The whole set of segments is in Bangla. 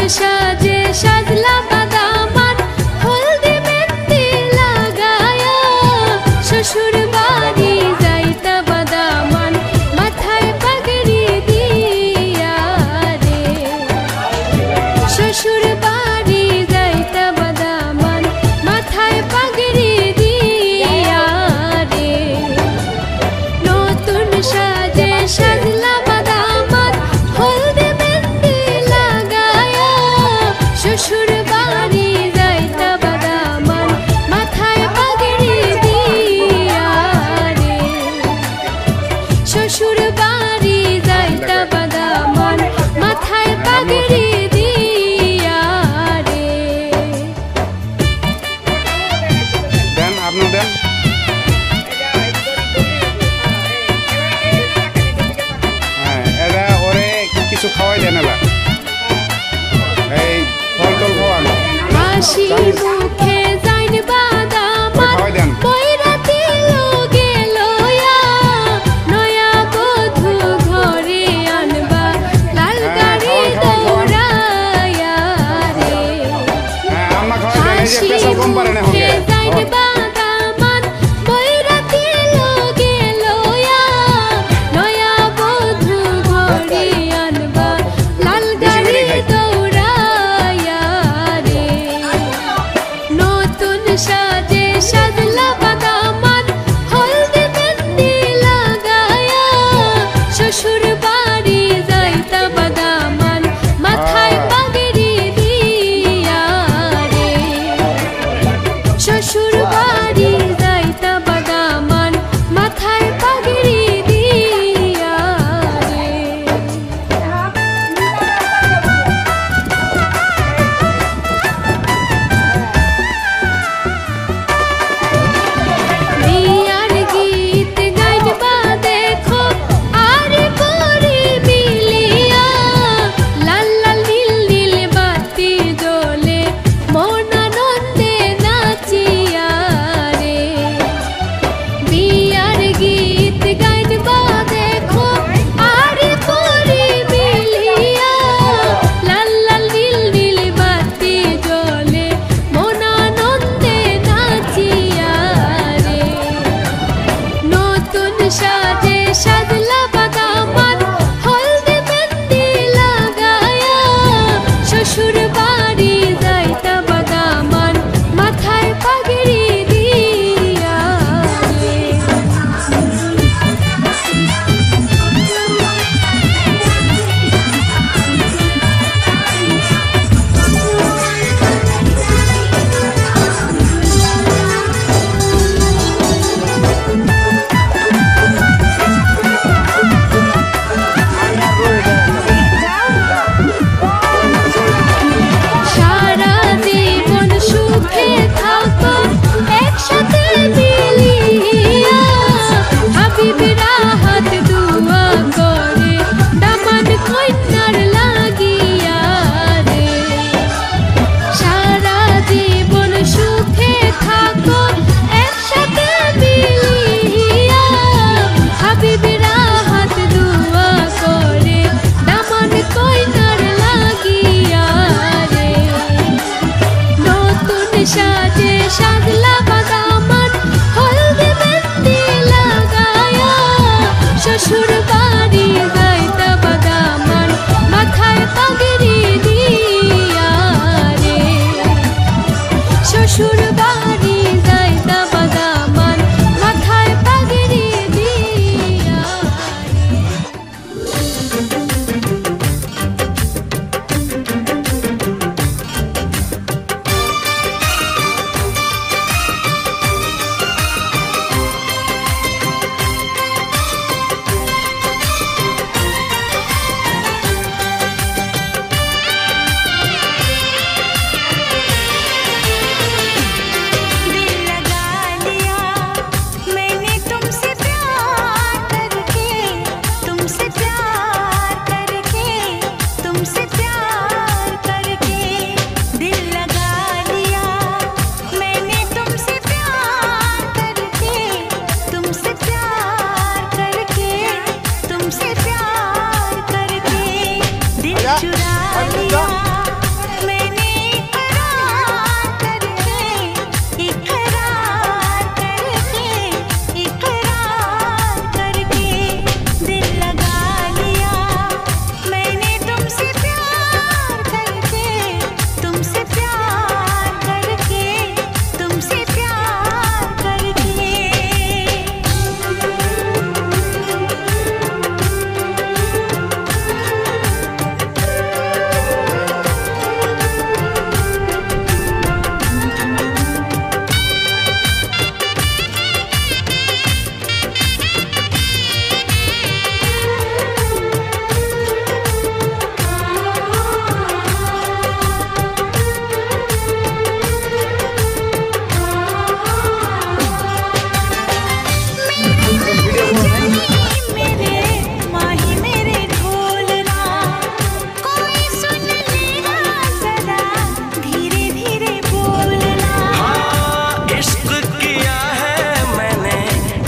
সাজে সাজলা বাদামান হলদি মেহেন্দি লাগায়া শ্বশুর বাড়ি যাইতা বাদামান মাথায় পাগড়ি দিয়া রে শ্বশুর বাড়ি যাইতা বাদামান মাথায় পাগড়ি দিয়া রে নতুন সাজে সাজলা বাদামান হলদি মেহেন্দি লাগায়া শ্বশুর বাড়ি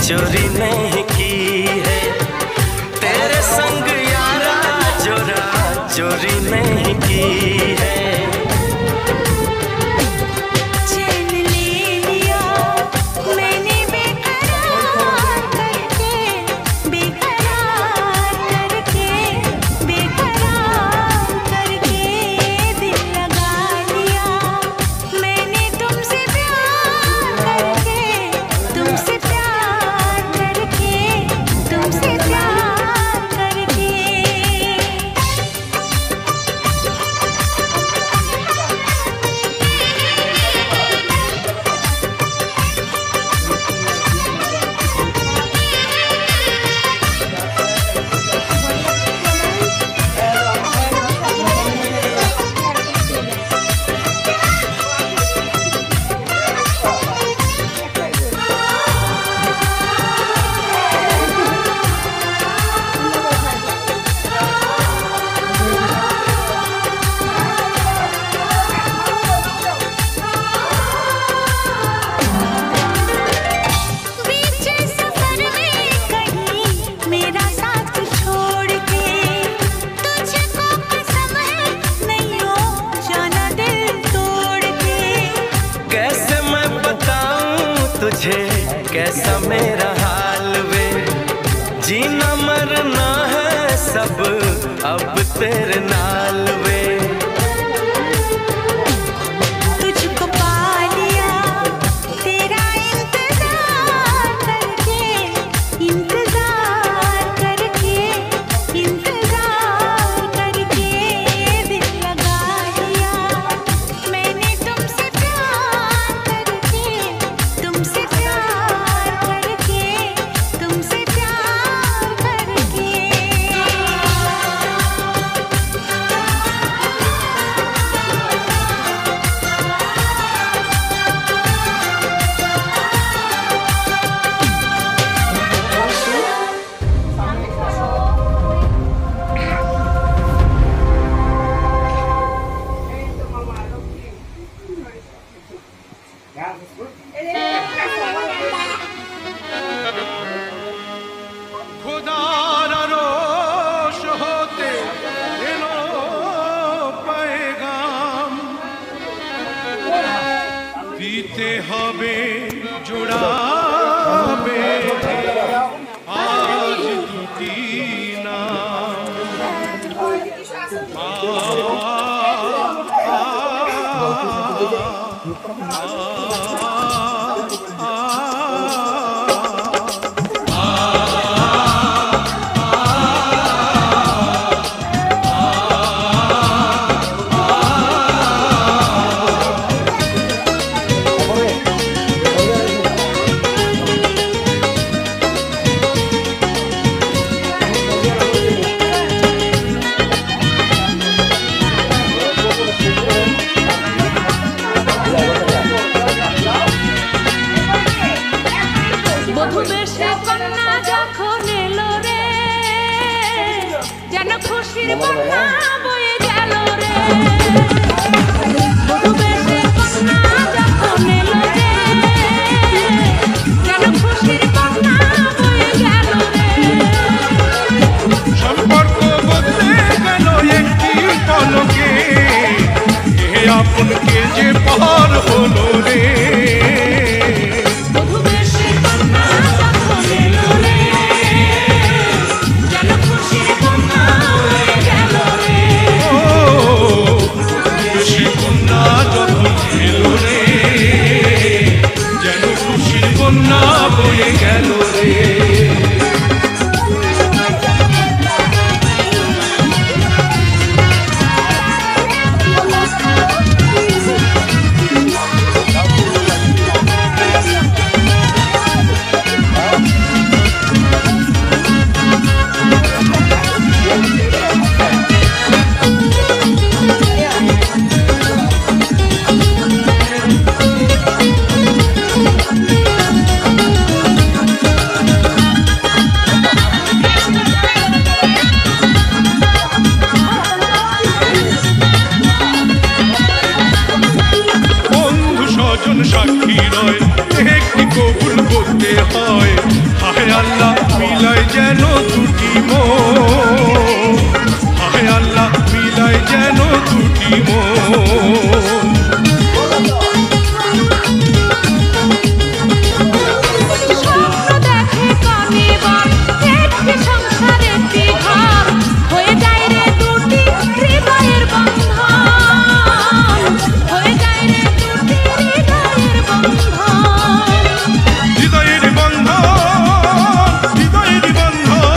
चोरी नहीं की है तेरे संग यारा जोरा चोरी नहीं की है। तुझे कैसा मेरा हाल वे जीना मरना है सब अब तेरे नाल वे। तुझको पा लिया तेरा इंतजार करके दिल लगा लिया मैंने तुमसे प्यार करके तुमसे प्यार करके। खुदार रोश होते एलो पैगाम দিতে হবে জোড়াবে আজ দুটি নাম। খুশির বন্যা বয়ে গেল রে সম্পর্ক বদলে গেল একটি পলকে এ আপনকে যে পার হলো রে। বেশি কন্যা যত আল্লাহ মিলাই যেন দুটি মন, হায় আল্লাহ মিলাই যেন দুটি মন। স্বপ্ন দেখে কনিবার একটি সংসার একটি ঘর, হয়ে যায় রে দুটি হৃদয়ের বন্ধন, হয়ে যায় রে দুটি হৃদয়ের বন্ধন। হৃদয়ের বন্ধন, হৃদয়ের বন্ধন,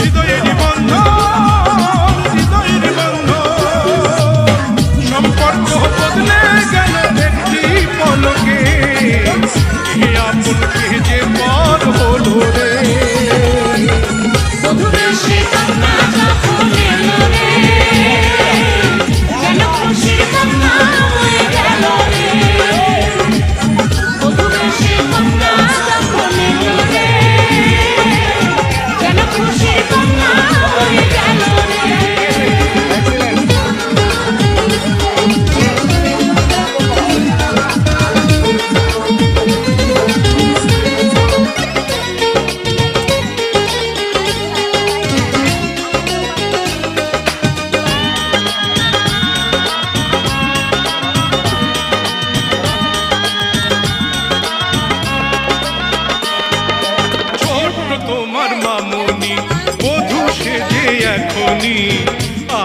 হৃদয়ের বন্ধন, হৃদয়ের বন্ধন। সম্পর্ক বদলে গেল একটি পলকে, এ আপনকে যে পর হলো রে। বধূবেশে কন্যা যখন এলো রে, যেন খুশির কন্যা হয়ে গেল রে। বধূবেশে কন্যা যখন এলো রে, যেন খুশির কন্যা হয়ে গেল রে। ছোট্ট তোমার মামুনি বধূ সেজে এখনি,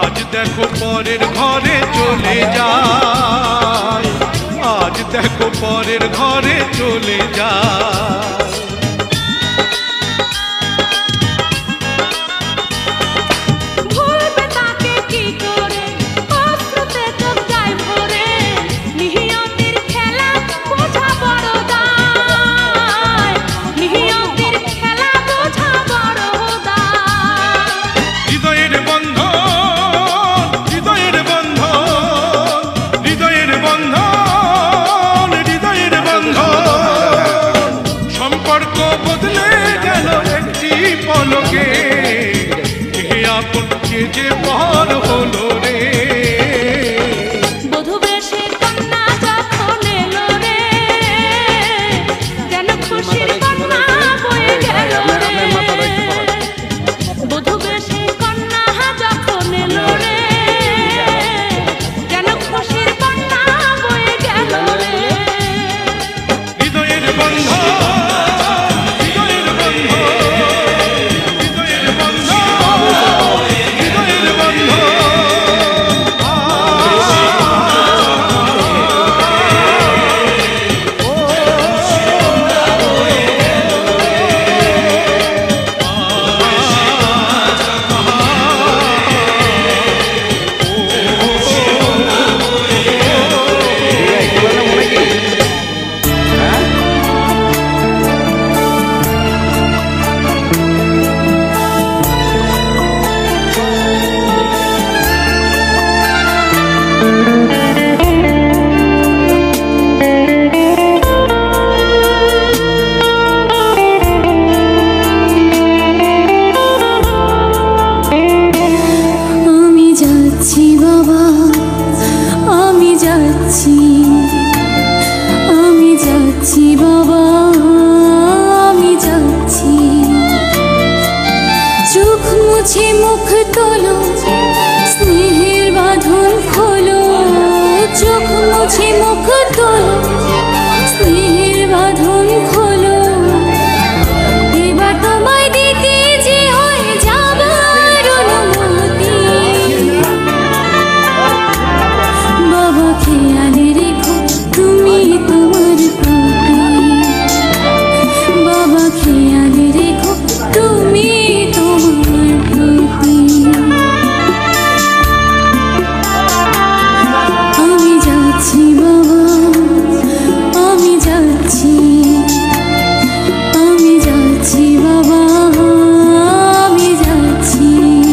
আজ দেখো পরের ঘরে চলে যায়, আজ দেখো পরের ঘরে চলে যায়। ভুলবে তাকে কি করে, অশ্রুতে চোখ যায় ভরে, নিহিয়তির খেলা বোঝা বড় দায়, নিহিয়তির খেলা বোঝা বড় দায়। হৃদয়ের বন্ধন, হৃদয়ের বন্ধন, হৃদয়ের বন্ধন, হৃদয়ের বন্ধন। সম্পর্ক বদলে গেল একটি পলকে, এ আপনকে যে পর হলো রে। বধূবেশে কন্যা যখন এলো রে, যেন খুশির কন্যা বয়ে গেল রে। বধূবেশে কন্যা যখন এলো রে, যেন খুশির কন্যা বয়ে গেল রে। হৃদয়ের বন্ধন, হৃদয়ের বন্ধন, হৃদয়ের বন্ধন, হৃদয়ের বন্ধন। আমি যাচ্ছি বাবা, আমি যাচ্ছি, আমি যাচ্ছি বাবা, আমি যাচ্ছি। চোখ মুছে মুখ তোলো, স্নেহের বাঁধন খোলো, চোখ মুছে মুখ তোলো,